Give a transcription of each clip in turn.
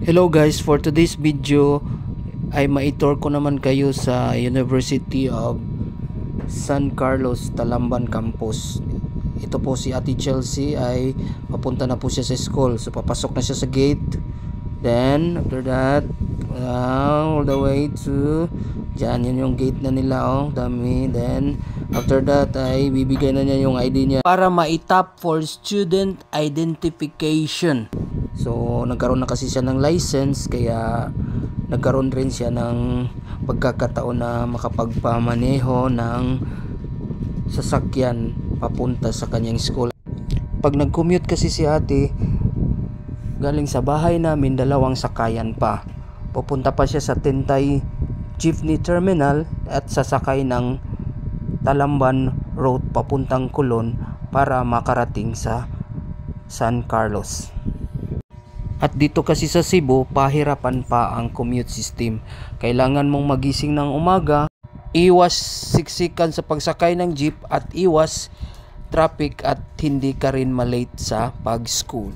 Hello guys, for today's video ay maitur ko naman kayo sa University of San Carlos Talamban Campus. Ito po si Ate Chelsea ay papunta na po siya sa school. So papasok na siya sa gate. Then after that, all the way to dyan, yun yung gate na nila, oh, dami. Then after that ay bibigay na niya yung ID niya para maitap for student identification. So nagkaroon na kasi siya ng license, kaya nagkaroon rin siya ng pagkakataon na makapagpamaneho ng sasakyan papunta sa kanyang school. Pag nag-commute kasi si ate, galing sa bahay namin, dalawang sakayan pa. Pupunta pa siya sa Tintay Jeepney Terminal at sasakay ng Talamban Road papuntang Coron para makarating sa San Carlos. At dito kasi sa Cebu, pahirapan pa ang commute system. Kailangan mong magising ng umaga, iwas siksikan sa pagsakay ng jeep at iwas traffic at hindi ka rin malate sa pag-school.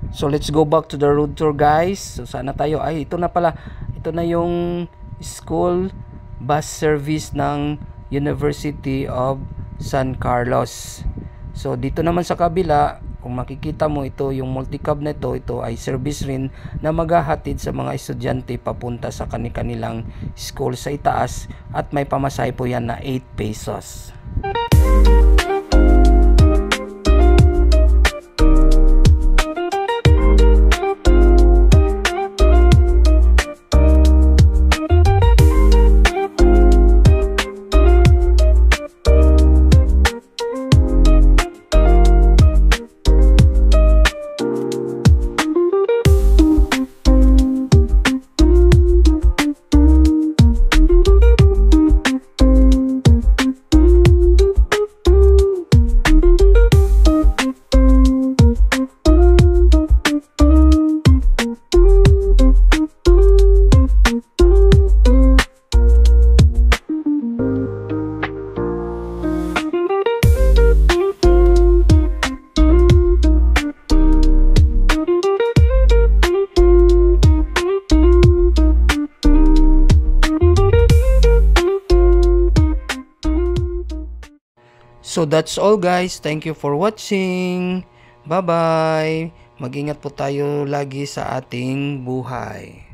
So let's go back to the road tour guys. So sana tayo, ay ito na pala, ito na yung school bus service ng University of San Carlos. So dito naman sa kabila, kung makikita mo, ito yung multicab na ito ay service rin na maghahatid sa mga estudyante papunta sa kanilang school sa itaas, at may pamasahe po yan na 8 pesos. So that's all guys. Thank you for watching. Bye bye. Mag-ingat po tayo lagi sa ating buhay.